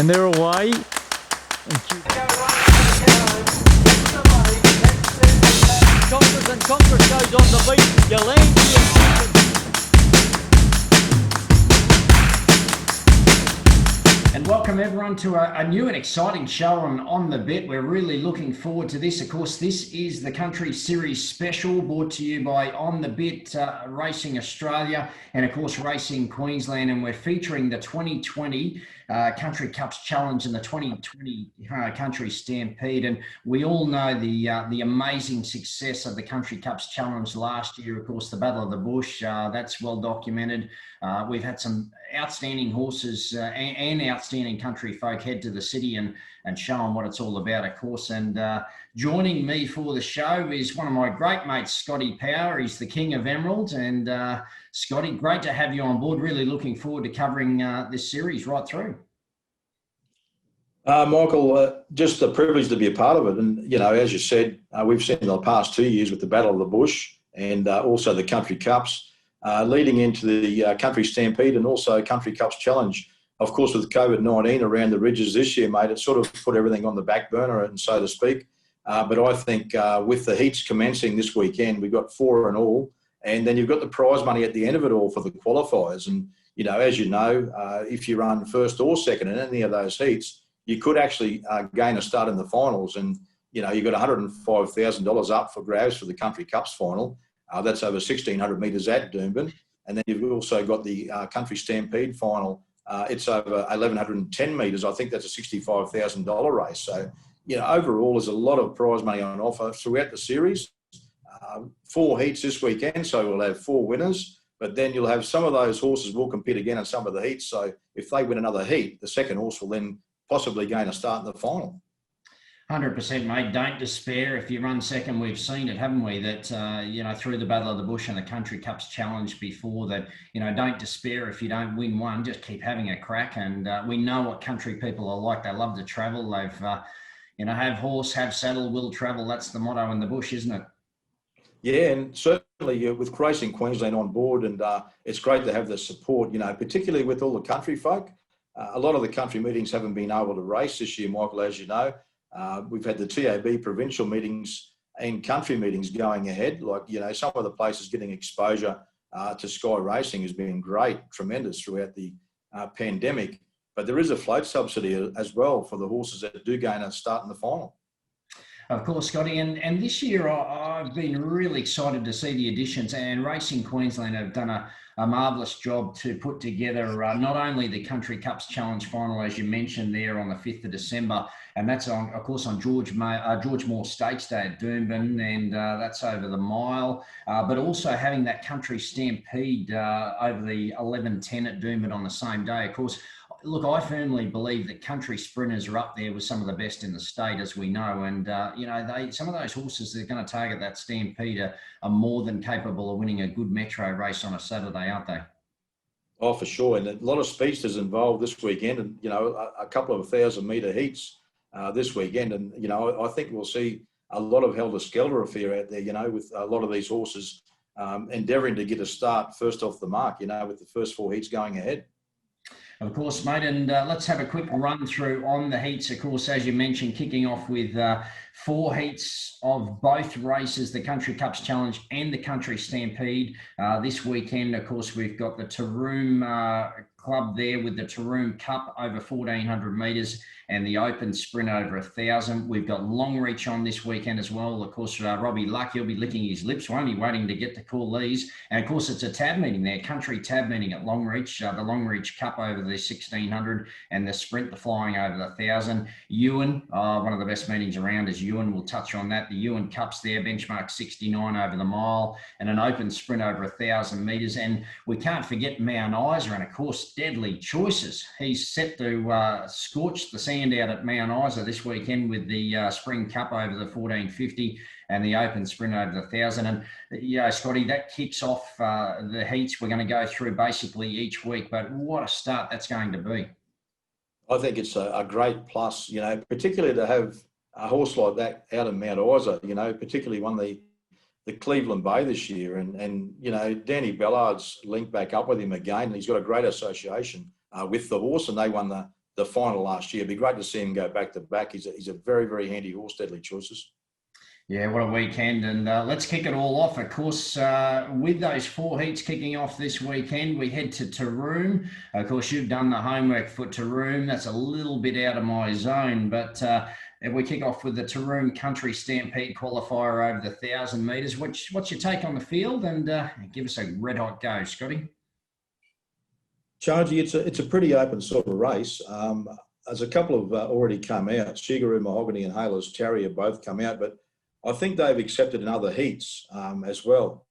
And they're away. Conquers and Conquers goes on the beat. Yolande. And welcome everyone to a new and exciting show on the bet. We're really looking forward to this. Of course, this is the Country Series special brought to you by On the Bet, Racing Australia, and of course Racing Queensland. And we're featuring the 2020 Country Cups Challenge and the 2020 Country Stampede. And we all know the amazing success of the Country Cups Challenge last year. Of course, the Battle of the Bush, that's well documented. We've had some outstanding horses and outstanding country folk head to the city and show them what it's all about, of course. And joining me for the show is one of my great mates, Scotty Power. He's the King of Emerald. And Scotty, great to have you on board. Really looking forward to covering this series right through. Michael, just a privilege to be a part of it. And, you know, as you said, we've seen in the past 2 years with the Battle of the Bush and also the Country Cups, leading into the Country Stampede and also Country Cups Challenge. Of course, with COVID-19 around the ridges this year, mate, it sort of put everything on the back burner, and so to speak. But I think with the heats commencing this weekend, we've got 4 in all, and then you've got the prize money at the end of it all for the qualifiers. And, you know, as you know, if you run first or second in any of those heats, you could actually gain a start in the finals. And, you know, you've got $105,000 up for grabs for the Country Cups final. That's over 1,600 metres at Doomben. And then you've also got the Country Stampede final. It's over 1,110 metres. I think that's a $65,000 race. So, you know, overall, there's a lot of prize money on offer throughout the series. 4 heats this weekend, so we'll have 4 winners. But then you'll have some of those horses will compete again in some of the heats. So if they win another heat, the second horse will then possibly gain a start in the final. 100%, mate. Don't despair if you run second. We've seen it, haven't we? That, you know, through the Battle of the Bush and the Country Cups Challenge before that, you know, don't despair if you don't win one. Just keep having a crack. And we know what country people are like. They love to travel. They've, you know, have horse, have saddle, will travel. That's the motto in the bush, isn't it? Yeah, and certainly with Racing Queensland on board, and it's great to have the support, you know, particularly with all the country folk. A lot of the country meetings haven't been able to race this year, Michael, as you know. We've had the TAB provincial meetings and country meetings going ahead. Like, you know, some of the places getting exposure to Sky Racing has been great, tremendous throughout the pandemic. But there is a float subsidy as well for the horses that do gain a start in the final. Of course, Scotty, and this year I've been really excited to see the additions, and Racing Queensland have done a marvellous job to put together not only the Country Cups Challenge final, as you mentioned there, on the 5th of December, and that's on, of course, on George Moore Stakes Day at Doomben, and that's over the mile, but also having that Country Stampede over the 11:10 at Doomben on the same day. Of course, look, I firmly believe that country sprinters are up there with some of the best in the state, as we know. And, you know, some of those horses that are going to target that Stampede are more than capable of winning a good metro race on a Saturday, aren't they? Oh, for sure. And a lot of speedsters involved this weekend, and, you know, a couple of 1,000-metre heats this weekend. And, you know, I think we'll see a lot of helter-skelter affair out there, you know, with a lot of these horses endeavouring to get a start first off the mark, you know, with the first 4 heats going ahead. Of course, mate, and let's have a quick run through on the heats. Of course, as you mentioned, kicking off with 4 heats of both races, the Country Cups Challenge and the Country Stampede. This weekend, of course, we've got the Taroom Club there with the Taroom Cup over 1,400 metres and the Open Sprint over 1,000. We've got Longreach on this weekend as well. Of course, Robbie Luck, he'll be licking his lips, won't he, waiting to get to call these. And, of course, it's a tab meeting there, country tab meeting at Longreach, the Longreach Cup over the 1,600 and the Sprint, the flying over the 1,000. Ewan, one of the best meetings around is Ewan. We'll touch on that. The Ewan Cups there, benchmark 69 over the mile and an Open Sprint over 1,000 metres. And we can't forget Mount Isa and, of course, Deadly Choices. He's set to scorch the sand out at Mount Isa this weekend with the Spring Cup over the 1,450 and the Open Sprint over the 1,000. And, yeah, Scotty, that kicks off the heats we're going to go through basically each week. But what a start that's going to be. I think it's a great plus, you know, particularly to have a horse like that out of Mount Isa, you know, particularly won the Cleveland Bay this year. And you know, Danny Ballard's linked back up with him again. And he's got a great association with the horse, and they won the the final last year. It'd be great to see him go back to back. He's a very, very handy horse, Deadly Choices. Yeah, what a weekend. And let's kick it all off. Of course, with those 4 heats kicking off this weekend, we head to Taroom. Of course, you've done the homework for Taroom. That's a little bit out of my zone, but we kick off with the Taroom Country Stampede qualifier over the 1,000 metres. What's your take on the field? And give us a red hot go, Scotty. Chargy, it's a pretty open sort of race. There's a couple of already come out. Shigaroo Mahogany and Haler's Terrier both come out, but I think they've accepted in other heats as well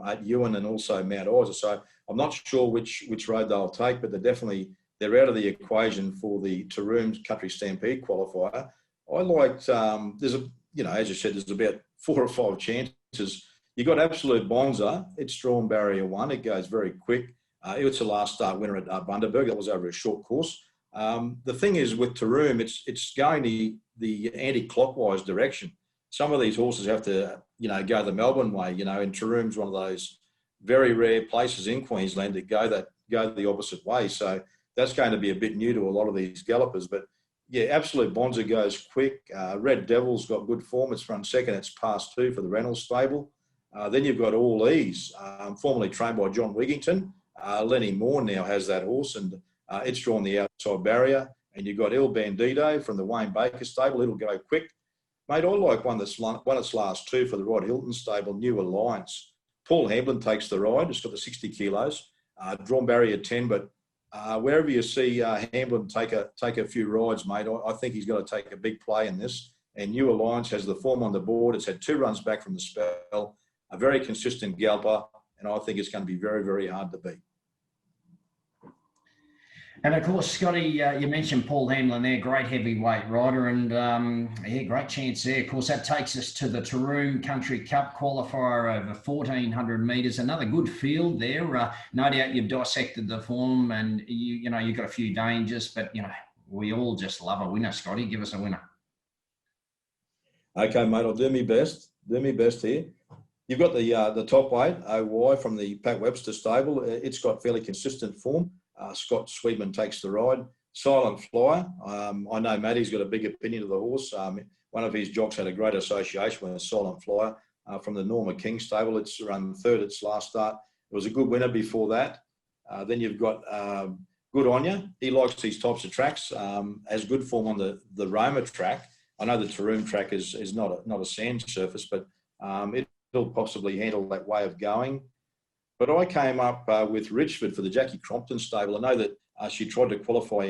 at Ewan and also Mount Isa. So I'm not sure which road they'll take, but they're out of the equation for the Taroom Country Stampede qualifier. I liked as you said, there's about 4 or 5 chances. You got Absolute Bonza. It's drawn barrier 1. It goes very quick. It's a last start winner at Bundaberg. That was over a short course. The thing is with Taroom, it's going the anti-clockwise direction. Some of these horses have to, go the Melbourne way, and Taroom's one of those very rare places in Queensland that go the opposite way. So that's going to be a bit new to a lot of these gallopers. But yeah, Absolute Bonza goes quick. Red Devil's got good form. It's run second. It's past 2 for the Reynolds stable. Then you've got All Ease, formerly trained by John Wigington. Lenny Moore now has that horse, and it's drawn the outside barrier. And you've got El Bandido from the Wayne Baker stable. It'll go quick. Mate, I like one that's won its last 2 for the Rod Hilton stable, New Alliance. Paul Hamblin takes the ride. It's got the 60 kilos, drawn barrier 10. But wherever you see Hamblin take a few rides, mate, I think he's got to take a big play in this. And New Alliance has the form on the board. It's had 2 runs back from the spell, a very consistent galloper, and I think it's going to be very, very hard to beat. And of course, Scotty, you mentioned Paul Hamlin there, great heavyweight rider, and great chance there. Of course, that takes us to the Taroom Country Cup qualifier over 1,400 metres. Another good field there. No doubt you've dissected the form, and you've got a few dangers, but we all just love a winner. Scotty, give us a winner. Okay, mate, I'll do my best. Here. You've got the top weight, OY from the Pat Webster stable. It's got fairly consistent form. Scott Sweetman takes the ride. Silent Flyer. I know Matty's got a big opinion of the horse. One of his jocks had a great association with Silent Flyer from the Norma King stable. It's run 3rd its last start. It was a good winner before that. Then you've got Good On Ya. He likes these types of tracks. Has good form on the Roma track. I know the Taroom track is not a sand surface, but it'll possibly handle that way of going. But I came up with Richford for the Jackie Crompton stable. I know that she tried to qualify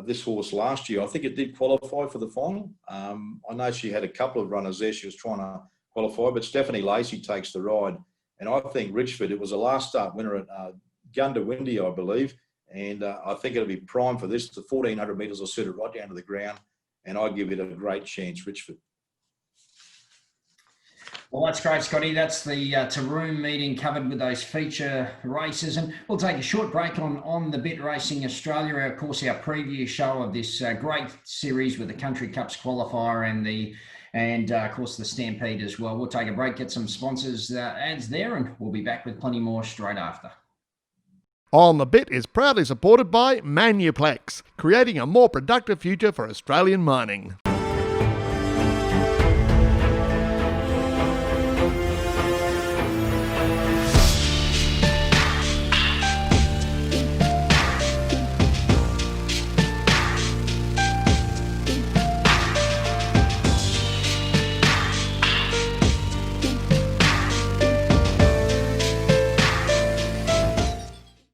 this horse last year. I think it did qualify for the final. I know she had a couple of runners there she was trying to qualify, but Stephanie Lacey takes the ride. And I think Richford, it was a last start winner at Gundawindi, I believe. And I think it'll be prime for this. The 1,400 metres will suit it right down to the ground. And I give it a great chance, Richford. Well, that's great, Scotty. That's the Taroom meeting covered with those feature races. And we'll take a short break on the Bit Racing Australia. Of course, our preview show of this great series with the Country Cups qualifier and of course, the Stampede as well. We'll take a break, get some sponsors ads there, and we'll be back with plenty more straight after. On the Bit is proudly supported by Manuplex, creating a more productive future for Australian mining.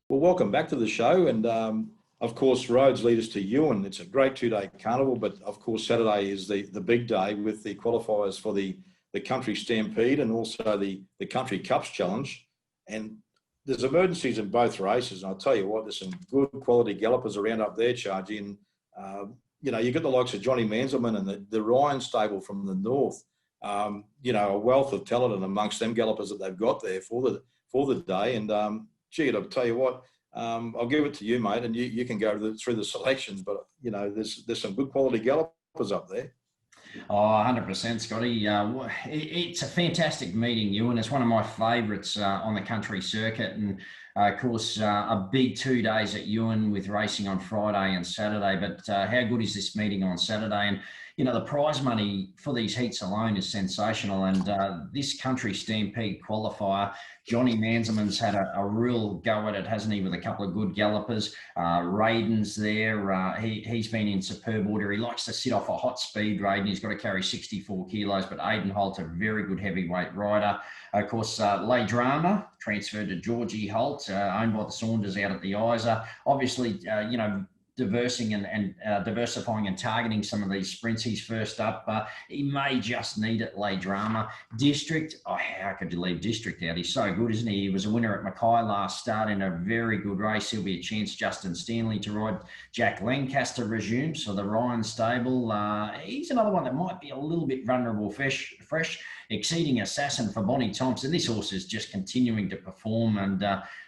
Welcome back to the show, and of course roads lead us to Ewan. It's a great 2-day carnival, but of course Saturday is the big day with the qualifiers for the Country Stampede and also the Country Cups Challenge. And there's emergencies in both races, and I'll tell you what, there's some good quality gallopers around up there, Charging. You got the likes of Johnny Manzelman and the Ryan stable from the north. A wealth of talent and amongst them gallopers that they've got there for the day. And I'll tell you what, I'll give it to you, mate, and you can go through the selections. But there's some good quality gallopers up there. Oh, 100%, Scotty. It's a fantastic meeting, Ewan. It's one of my favourites on the country circuit, and Of course, a big 2 days at Ewan with racing on Friday and Saturday. But how good is this meeting on Saturday? And the prize money for these heats alone is sensational. And this country Stampede qualifier, Johnny Manselman's had a real go at it, hasn't he, with a couple of good gallopers. Raiden's there. He's been in superb order. He likes to sit off a hot speed, Raiden. He's got to carry 64 kilos, but Aidan Holt, a very good heavyweight rider. Of course, Lay Drama transferred to Georgie Holt, owned by the Saunders out at the Isa. Obviously, diversifying and targeting some of these sprints. He's first up. He may just need it, Lay Drama. District, how could you leave District out? He's so good, isn't he? He was a winner at Mackay last start in a very good race. He'll be a chance, Justin Stanley, to ride. Jack Lancaster resumes for the Ryan stable. He's another one that might be a little bit vulnerable, fresh. Exceeding Assassin for Bonnie Thompson. This horse is just continuing to perform, and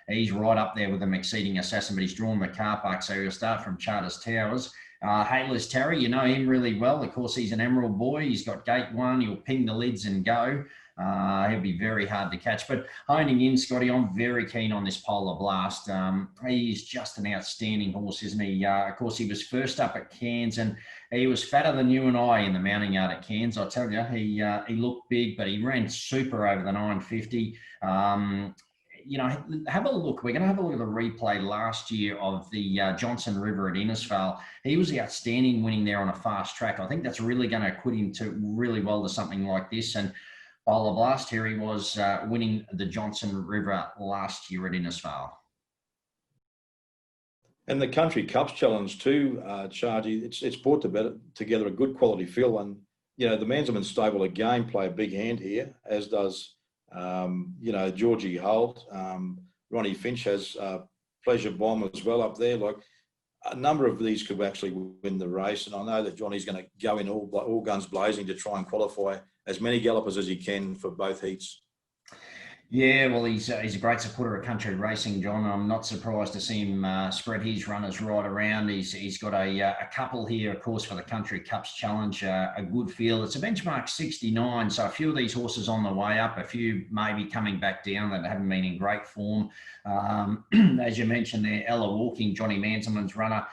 he's right up there with them, Exceeding Assassin, but he's drawn the car park, so he'll start from Charters Towers. Haylers Terry, you know him really well. Of course, he's an Emerald boy. He's got gate one. He'll ping the lids and go. He'll be very hard to catch. But honing in, Scotty, I'm very keen on this Polar Blast. He's just an outstanding horse, isn't he? Of course, he was first up at Cairns, and he was fatter than you and I in the mounting yard at Cairns. I tell you, he looked big, but he ran super over the 950. Have a look. We're going to have a look at the replay last year of the Johnson River at Innisfail. He was outstanding winning there on a fast track. I think that's really going to equip him to really well to something like this. And Polar Blast, here he was winning the Johnson River last year at Innisfail. And the Country Cups Challenge too, Chargy, it's brought together a good quality field. And, the Manselman stable again play a big hand here, as does, Georgie Holt. Ronnie Finch has Pleasure Bomb as well up there. Like, a number of these could actually win the race. And I know that Johnny's going to go in all guns blazing to try and qualify as many gallopers as he can for both heats. Yeah, well, he's a great supporter of country racing, John. I'm not surprised to see him spread his runners right around. He's got a couple here, of course, for the Country Cups Challenge, a good field. It's a benchmark 69, so a few of these horses on the way up, a few maybe coming back down that haven't been in great form. As you mentioned there, Ella Walking, Johnny Manselman's runner.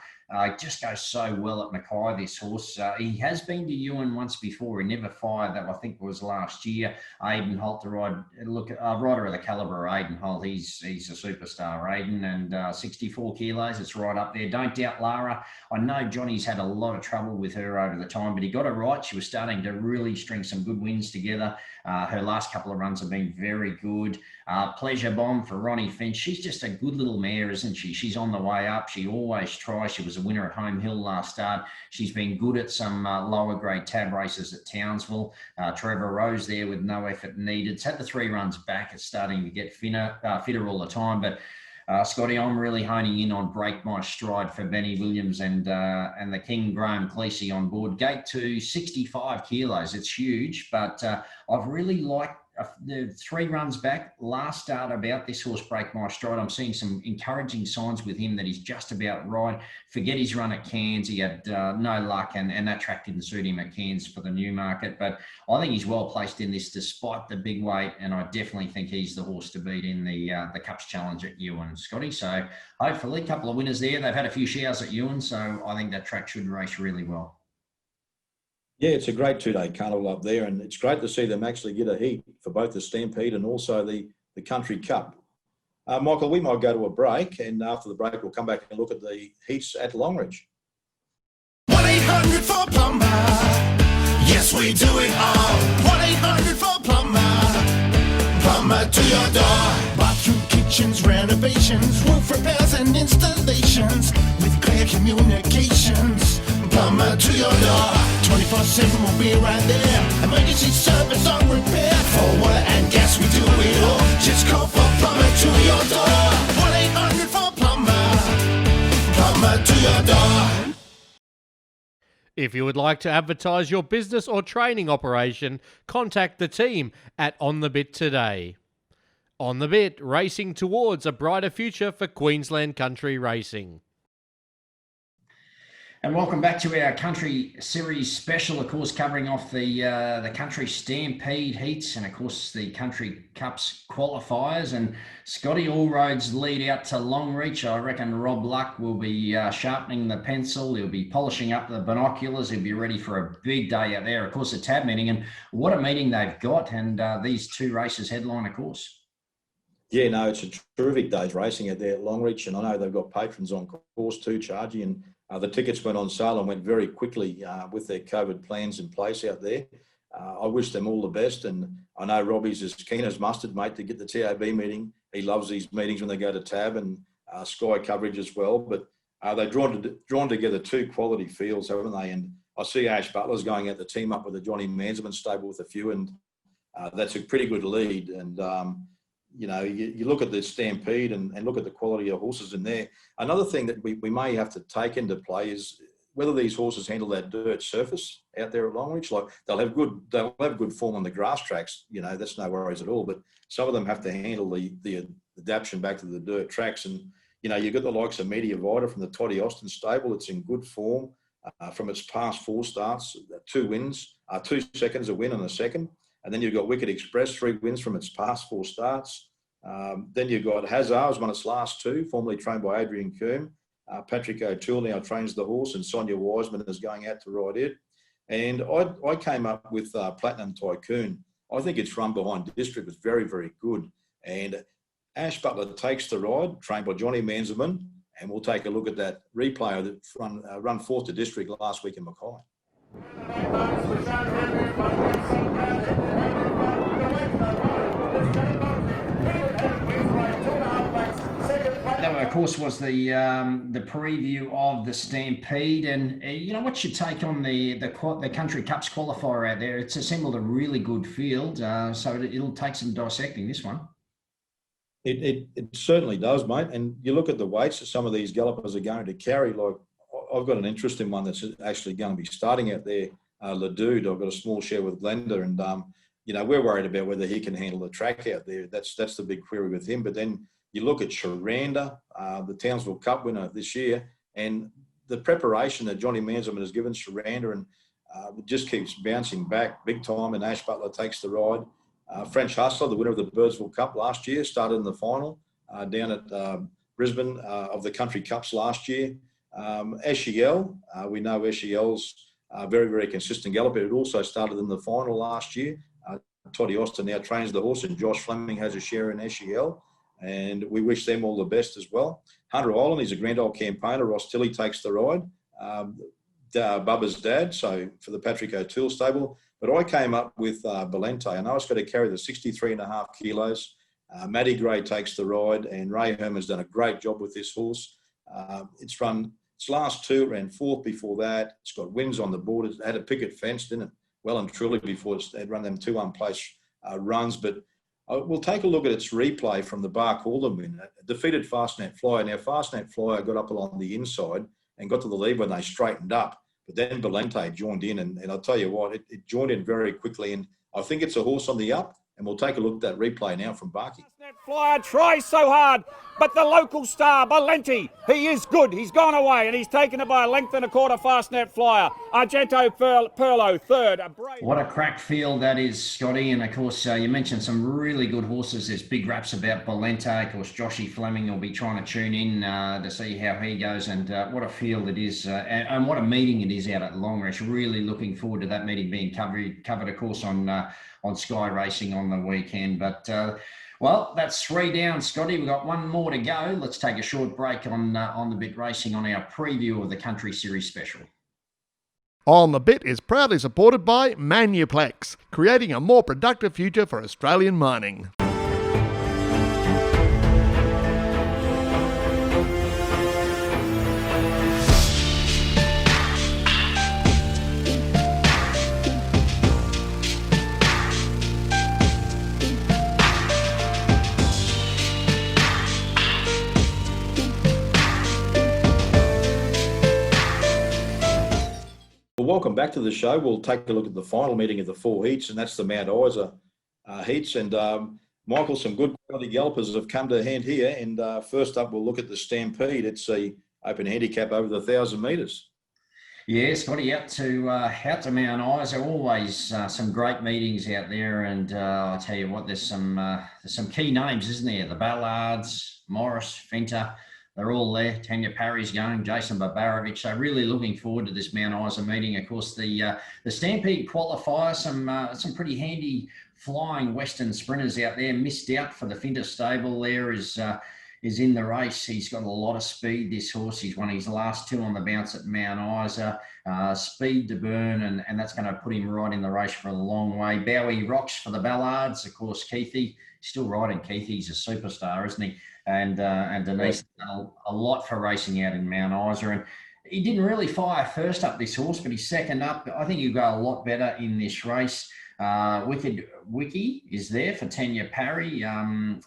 Just goes so well at Mackay, this horse. He has been to Ewan once before. He never fired. That, I think, was last year. Aidan Holt to ride. Look, a rider of the calibre of Aidan Holt. He's a superstar, Aidan, and 64 kilos. It's right up there. Don't doubt Lara. I know Johnny's had a lot of trouble with her over the time, but he got her right. She was starting to really string some good wins together. Her last couple of runs have been very good. Pleasure Bomb for Ronnie Finch. She's just a good little mare, isn't she? She's on the way up. She always tries. She was a winner at Home Hill last start. She's been good at some lower grade tab races at Townsville. Trevor Rose there with no effort needed. It's had the 3 runs back. It's starting to get fitter all the time. But Scotty, I'm really honing in on Break My Stride for Benny Williams and the King Graham Cleese on board. Gate 2, 65 kilos. It's huge, but I've really liked the 3 runs back last start about this horse, Break My Stride. I'm seeing some encouraging signs with him that he's just about right. Forget his run at Cairns. He had no luck, and that track didn't suit him at Cairns for the Newmarket. But I think he's well placed in this despite the big weight, and I definitely think he's the horse to beat in the Cups Challenge at Ewan, Scotty. So hopefully a couple of winners there. They've had a few showers at Ewan, so I think that track should race really well. Yeah, it's a great 2-day carnival up there, and it's great to see them actually get a heat for both the Stampede and also the Country Cup. Michael, we might go to a break, and after the break, we'll come back and look at the heats at Longridge. 1-800-4-PLUMBER. Yes, we do it all. 1-800-4-PLUMBER. Plumber to your door. Bathroom, kitchens, renovations, roof repairs and installations with clear communications. Plumber to your door. 24/7 will be right there. Emergency service on repair. For water and gas, we do it all. Just call for plumber to your door. 1-800-4-PLUMBER. Plumber to your door. If you would like to advertise your business or training operation, contact the team at On The Bit today. On The Bit, racing towards a brighter future for Queensland country racing. And welcome back to our Country Series special, of course, covering off the Country Stampede heats and, of course, the Country Cups qualifiers. And Scotty, all roads lead out to Longreach. I reckon Rob Luck will be sharpening the pencil. He'll be polishing up the binoculars. He'll be ready for a big day out there. Of course, a tab meeting, and what a meeting they've got. And these two races headline, of course. Yeah, no, it's a terrific day's racing out there at Longreach, and I know they've got patrons on course too, Chargy, and the tickets went on sale and went very quickly with their COVID plans in place out there. I wish them all the best, and I know Robbie's as keen as mustard, mate, to get the TAB meeting. He loves these meetings when they go to TAB and Sky coverage as well, but they've drawn together two quality fields, haven't they? And I see Ash Butler's going out to team up with the Johnny Manserman stable with a few, and that's a pretty good lead. And you know, you look at the Stampede and look at the quality of horses in there. Another thing that we may have to take into play is whether these horses handle that dirt surface out there at Longreach. Like they'll have good form on the grass tracks. You know, that's no worries at all. But some of them have to handle the adaptation back to the dirt tracks. And you know, you've got the likes of Media Vita from the Toddy Austin stable. It's in good form from its past 4 starts, 2 wins, 2 seconds, a win and a second. And then you've got Wicked Express, 3 wins from its past 4 starts. Then you've got Hazard's won its last 2, formerly trained by Adrian Coombe. Patrick O'Toole now trains the horse, and Sonia Wiseman is going out to ride it. And I came up with Platinum Tycoon. I think its run behind District was very, very good. And Ash Butler takes the ride, trained by Johnny Manserman, and we'll take a look at that replay of the run 4th to District last week in Mackay. That, of course, was the preview of the Stampede. And you know, what's your take on the Country Cups qualifier out there? It's assembled a really good field, so it'll take some dissecting, this one. It certainly does, mate. And you look at the weights that some of these gallopers are going to carry. Like I've got an interesting one that's actually going to be starting out there, Ledude. I've got a small share with Glenda, and you know, we're worried about whether he can handle the track out there. That's the big query with him. But then you look at Sharanda, the Townsville Cup winner this year, and the preparation that Johnny Manserman has given Sharanda, and it just keeps bouncing back big time, and Ash Butler takes the ride. French Hustler, the winner of the Birdsville Cup last year, started in the final down at Brisbane of the Country Cups last year. Eshiel, we know Eshiel's very, very consistent galloper. It also started in the final last year. Toddy Austin now trains the horse, and Josh Fleming has a share in Eshiel. And we wish them all the best as well. Hunter Island, he's a Grand Old campaigner. Ross Tilley takes the ride. Bubba's dad, so for the Patrick O'Toole stable. But I came up with Bollente. I know it's got to carry the 63.5 kilos. Matty Gray takes the ride, and Ray Herman's done a great job with this horse. It's run its last 2, it ran 4th before that. It's got wins on the board. It had a picket fence, didn't it? Well and truly before it had run them 2 unplaced runs. But we'll take a look at its replay from the Bar Calden win. It defeated Fastnet Flyer. Now, Fastnet Flyer got up along the inside and got to the lead when they straightened up. But then Bollente joined in, and I'll tell you what, it joined in very quickly. And I think it's a horse on the up, and we'll take a look at that replay now from Barkey. Flyer tries so hard, but the local star, Bollente, he is good. He's gone away, and he's taken it by a length and a quarter. Fastnet Flyer. Argento Perlo, 3rd. What a crack field that is, Scotty. And, of course, you mentioned some really good horses. There's big raps about Bollente. Of course, Joshy Fleming will be trying to tune in to see how he goes. And what a field it is, and what a meeting it is out at Longreach. Really looking forward to that meeting being covered, of course, on Sky Racing on the weekend. But well, that's 3 down, Scotty. We've got 1 more to go. Let's take a short break on the bit racing on our preview of the Country Series special. On the Bit is proudly supported by Manuplex, creating a more productive future for Australian mining. Welcome back to the show. We'll take a look at the final meeting of the 4 heats, and that's the Mount Isa heats. And Michael, some good quality gallopers have come to hand here. And first up, we'll look at the Stampede. It's the open handicap over the 1,000 metres. Yeah, Scotty, out to Mount Isa. Always some great meetings out there, and I tell you what, there's some key names, isn't there? The Ballards, Morris, Fenter, they're all there. Tanya Parry's going, Jason Babarovich. So really looking forward to this Mount Isa meeting. Of course, the Stampede qualifier, some pretty handy flying Western sprinters out there. Missed out for the Fenter stable. There is in the race. He's got a lot of speed, this horse. He's won his last two on the bounce at Mount Isa. Speed to burn, and that's going to put him right in the race for a long way. Bowie rocks for the Ballards. Of course, Keithy, still riding Keithy. He's a superstar, isn't he? And Denise done a lot for racing out in Mount Isa. And he didn't really fire first up, this horse, but he's second up. I think he'll go a lot better in this race. Wicked Wiki is there for Tanya Parry.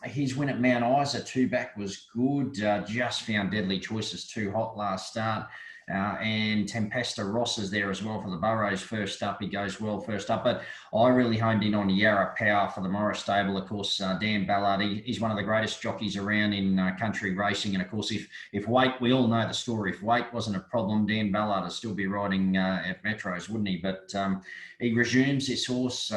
His win at Mount Isa 2-back was good. Just found Deadly Choices too hot last start. And Tempesta Ross is there as well for the Burrows first up. He goes well first up. But I really honed in on Yarra Power for the Morris stable. Of course, Dan Ballard, he's one of the greatest jockeys around in country racing. And of course, if weight, we all know the story. If weight wasn't a problem, Dan Ballard would still be riding at Metros, wouldn't he? But he resumes this horse.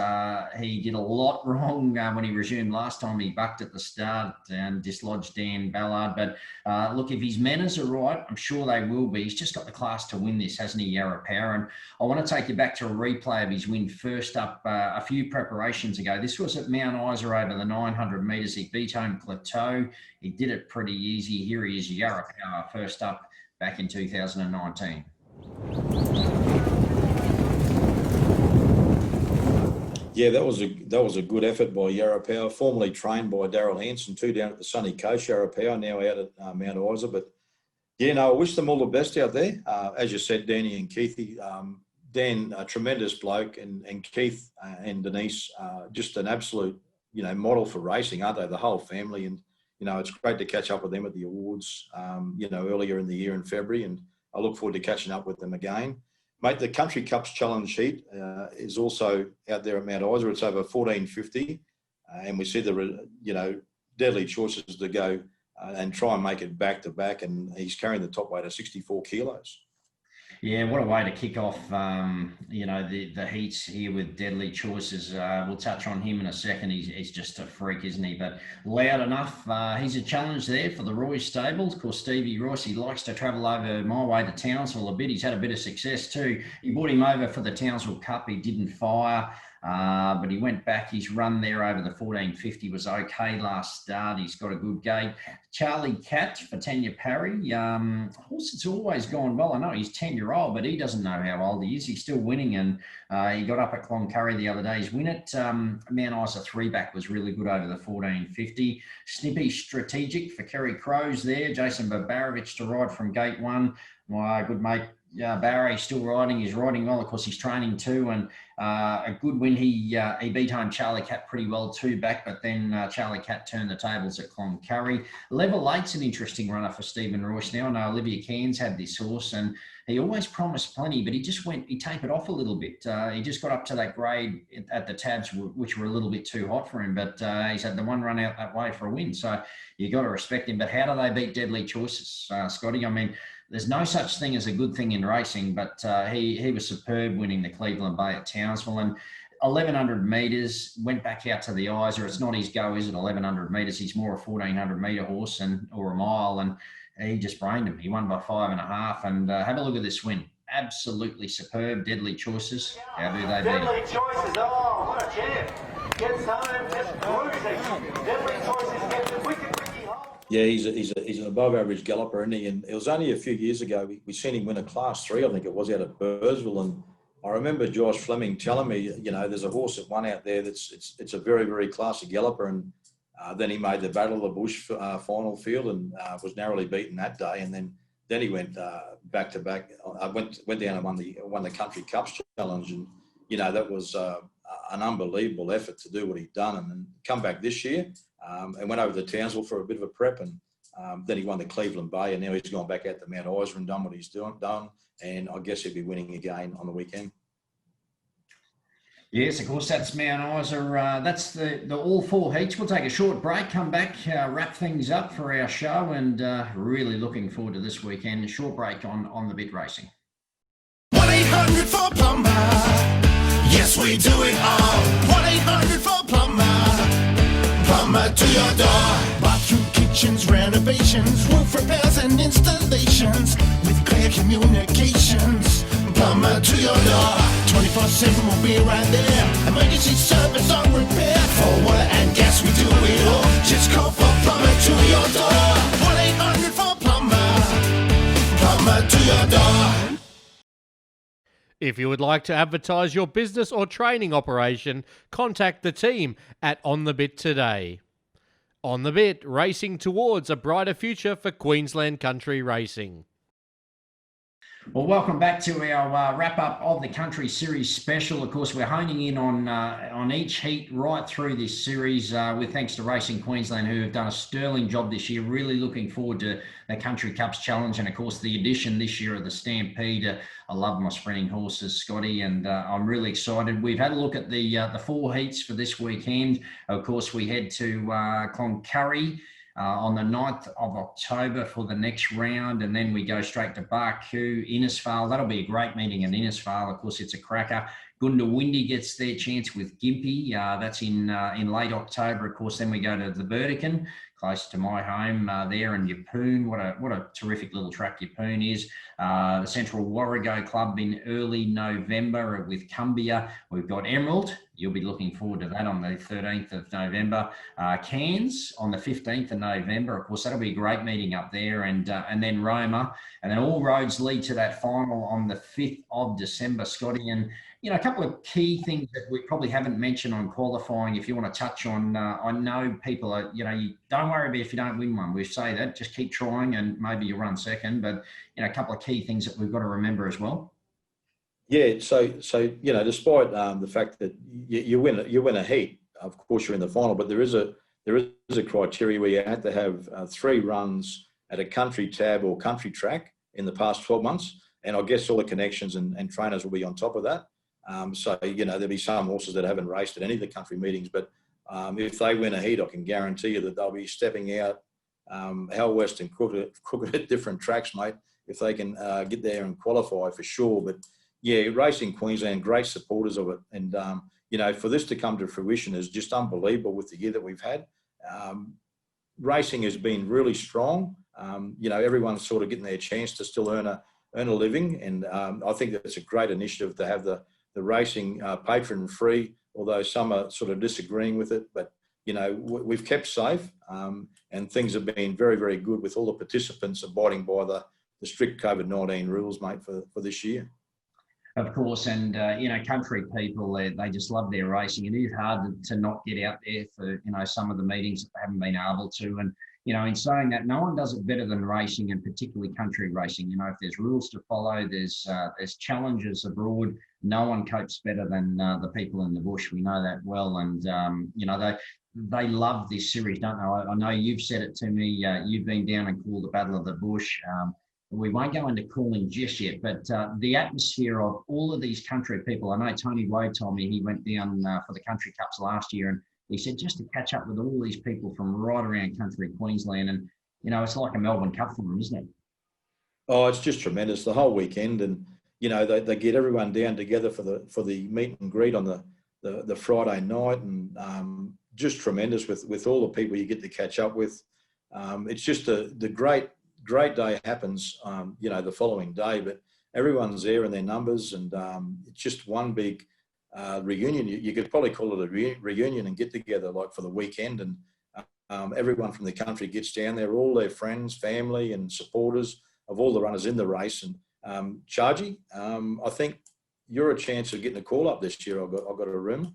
He did a lot wrong when he resumed last time. He bucked at the start and dislodged Dan Ballard. But look, if his manners are right, I'm sure they will be. He's just got the class to win this, hasn't he, Yarra Power? And I want to take you back to a replay of his win first up a few preparations ago. This was at Mount Isa over the 900 metres. He beat home Plateau. He did it pretty easy. Here he is, Yarra Power, first up back in 2019. Yeah, that was a good effort by Yarra Power, formerly trained by Daryl Hanson too, down at the sunny coast. Yarra Power now out at Mount Isa. But yeah, no, I wish them all the best out there. As you said, Danny and Keithy. Dan, a tremendous bloke, and Keith and Denise, just an absolute, model for racing, aren't they? The whole family. And, it's great to catch up with them at the awards, earlier in the year in February. And I look forward to catching up with them again. Mate, the Country Cups Challenge heat is also out there at Mount Isa. It's over 1450. And we see Deadly Choices to go and try and make it back to back. And he's carrying the top weight of 64 kilos. Yeah, what a way to kick off, the heats here with Deadly Choices. We'll touch on him in a second. He's just a freak, isn't he? But loud enough. He's a challenge there for the Royce stables. Of course, Stevie Royce, he likes to travel over my way to Townsville a bit. He's had a bit of success too. He brought him over for the Townsville Cup. He didn't fire. But he went back. His run there over the 1450 was okay last start. He's got a good gate. Charlie Cat for Tanya Parry. Horse that's always gone well. I know he's 10-year-old, but he doesn't know how old he is. He's still winning, and he got up at Cloncurry the other day. His win at Mount Isa 3-back was really good over the 1450. Snippy Strategic for Kerry Crows there. Jason Babarovich to ride from gate 1. My good mate Barry's still riding. He's riding well. Of course, he's training too, and a good win. He beat home Charlie Cat pretty well 2-back, but then Charlie Cat turned the tables at Cloncurry. Level 8's an interesting runner for Stephen Royce now. I know Olivia Cairns had this horse, and he always promised plenty, but he tapered off a little bit. He just got up to that grade at the tabs, which were a little bit too hot for him, but he's had the one run out that way for a win, so you got to respect him. But how do they beat Deadly Choices, Scotty? I mean, there's no such thing as a good thing in racing, but he was superb winning the Cleveland Bay at Townsville. And 1,100 metres, went back out to the Isa. It's not his go, is it, 1,100 metres? He's more a 1,400 metre horse or a mile, and he just brained him. He won by 5.5, and have a look at this win. Absolutely superb. Deadly Choices. How do they beat Deadly it? Choices, oh, what a champ. Gets home, just cruising. Deadly Choices gets the wicked home. Yeah, he's an above average galloper, isn't he? And it was only a few years ago we seen him win a Class 3, I think it was, out of Burrsville. And I remember Josh Fleming telling me, there's a horse that won out there it's a very, very classy galloper. And then he made the Battle of the Bush final field and was narrowly beaten that day. And then he went back to back. Went down and won the Country Cups Challenge, and that was an unbelievable effort to do what he'd done, and then come back this year and went over to Townsville for a bit of a prep, and then he won the Cleveland Bay, and now he's gone back out to Mount Isa and done what he's done, and I guess he'll be winning again on the weekend. Yes, of course, that's Mount Isa. That's the all 4 heats. We'll take a short break, come back, wrap things up for our show, and really looking forward to this weekend. A short break on the bit racing. we do it all. 1-800 for plumber. Plumber to your door. Bathroom, kitchens, renovations, roof repairs and installations with clear communications. Plumber to your door. 24/7 will be right there. Emergency service or repair. For water and gas we do it all. Just call for plumber to your door. 1-800 for plumber. Plumber to your door. If you would like to advertise your business or training operation, contact the team at On The Bit today. On The Bit, racing towards a brighter future for Queensland country racing. Well, welcome back to our wrap-up of the Country Series special. Of course, we're honing in on each heat right through this series with thanks to Racing Queensland, who have done a sterling job this year. Really looking forward to the Country Cups Challenge and, of course, the addition this year of the Stampede. I love my sprinting horses, Scotty, and I'm really excited. We've had a look at the 4 heats for this weekend. Of course, we head to Cloncurry on the 9th of October for the next round, and then we go straight to Barcoo, Innisfail. That'll be a great meeting in Innisfail. Of course, it's a cracker. Goondiwindi gets their chance with Gympie. That's in late October. Of course, then we go to the Burdekin, close to my home there in Yeppoon. What a terrific little track Yeppoon is. The Central Warrego Club in early November with Cumbia. We've got Emerald. You'll be looking forward to that on the 13th of November. Cairns on the 15th of November. Of course, that'll be a great meeting up there. And then Roma. And then all roads lead to that final on the 5th of December, Scotty. And, you know, a couple of key things that we probably haven't mentioned on qualifying, if you want to touch on. I know people are, you know, you don't worry about if you don't win one. We say that, just keep trying and maybe you run second. But, you know, a couple of key things that we've got to remember as well. Yeah, so you know, despite the fact that you win a heat, of course you're in the final, but there is a criteria where you have to have 3 runs at a country tab or country track in the past 12 months, and I guess all the connections and trainers will be on top of that. So you know, there'll be some horses that haven't raced at any of the country meetings, but if they win a heat, I can guarantee you that they'll be stepping out Hell West and Crooked at different tracks, mate, if they can get there and qualify for sure. But yeah, Racing Queensland, great supporters of it. And, you know, for this to come to fruition is just unbelievable with the year that we've had. Racing has been really strong. You know, everyone's sort of getting their chance to still earn a living. And I think that it's a great initiative to have the racing patron free, although some are sort of disagreeing with it. But, you know, we've kept safe and things have been very, very good with all the participants abiding by the strict COVID-19 rules, mate, for this year. Of course, and you know, country people, they just love their racing. It is hard to not get out there for, you know, some of the meetings that they haven't been able to. And, you know, in saying that, no one does it better than racing, and particularly country racing. You know, if there's rules to follow, there's challenges abroad, no one copes better than the people in the bush. We know that well. And, you know, they love this series, don't they? I know you've said it to me. You've been down and called the Battle of the Bush. We won't go into calling just yet, but the atmosphere of all of these country people, I know Tony Wade told me he went down for the Country Cups last year, and he said just to catch up with all these people from right around country Queensland, and, you know, it's like a Melbourne Cup for them, isn't it? Oh, it's just tremendous, the whole weekend. And, you know, they get everyone down together for the meet and greet on the Friday night, and just tremendous with all the people you get to catch up with. It's just the great day happens, you know, the following day, but everyone's there in their numbers, and it's just one big reunion. You could probably call it a reunion and get together like for the weekend, and everyone from the country gets down there, all their friends, family and supporters of all the runners in the race. And Chargy, I think you're a chance of getting a call up this year. I've got a room.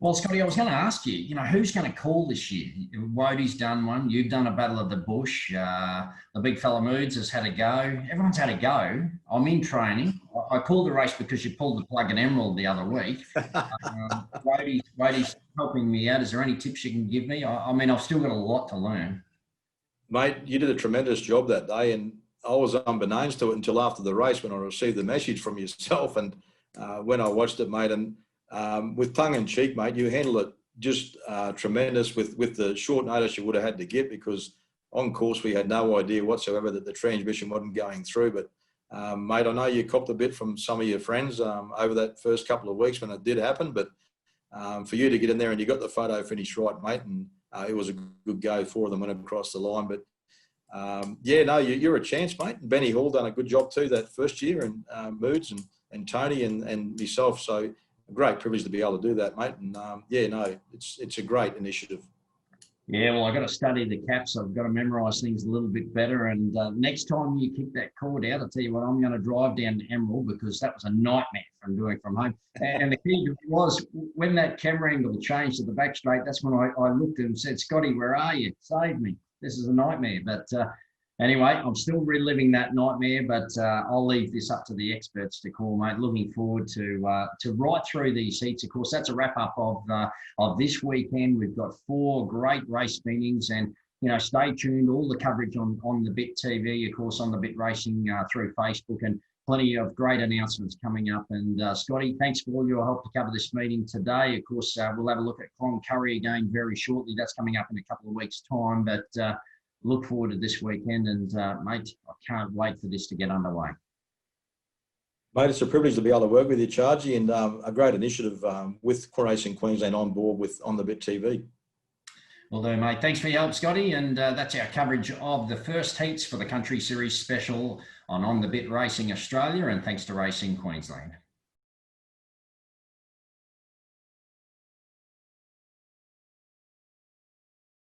Well, Scotty, I was going to ask you, you know, who's going to call this year? Wodie's done one. You've done a Battle of the Bush. The big fella Moods has had a go. Everyone's had a go. I'm in training. I called the race because you pulled the plug in Emerald the other week. Wodie's helping me out. Is there any tips you can give me? I mean, I've still got a lot to learn. Mate, you did a tremendous job that day, and I was unbeknownst to it until after the race when I received the message from yourself, and when I watched it, mate, and with tongue in cheek, mate, you handled it just tremendous with the short notice you would have had to get, because on course we had no idea whatsoever that the transmission wasn't going through. But Mate, I know you copped a bit from some of your friends over that first couple of weeks when it did happen, but for you to get in there and you got the photo finish right, mate, and it was a good go. 4 of them went across the line. But, you're a chance, mate. And Benny Hall done a good job too that first year, and Moods and Tony and myself. So a great privilege to be able to do that, mate. And, it's a great initiative. Yeah, well, I've got to study the caps. I've got to memorise things a little bit better. And next time you kick that cord out, I'll tell you what, I'm going to drive down to Emerald, because that was a nightmare from doing from home. And the key was when that camera angle changed to the back straight, that's when I looked at him and said, Scotty, where are you? Save me. This is a nightmare. But anyway, I'm still reliving that nightmare, but I'll leave this up to the experts to call, mate. Looking forward to right through these heats. Of course, that's a wrap up of this weekend. We've got 4 great race meetings, and stay tuned. All the coverage on the Bit TV, of course, on the Bit Racing through Facebook, and plenty of great announcements coming up. And Scotty, thanks for all your help to cover this meeting today. Of course, we'll have a look at Cloncurry again very shortly. That's coming up in a couple of weeks' time, but look forward to this weekend, and mate, I can't wait for this to get underway. Mate, it's a privilege to be able to work with you, Chargy, and a great initiative with Racing Queensland on board on the Bit TV. Will do, mate. Thanks for your help, Scotty, and that's our coverage of the first heats for the Country Series special on the Bit Racing Australia, and thanks to Racing Queensland.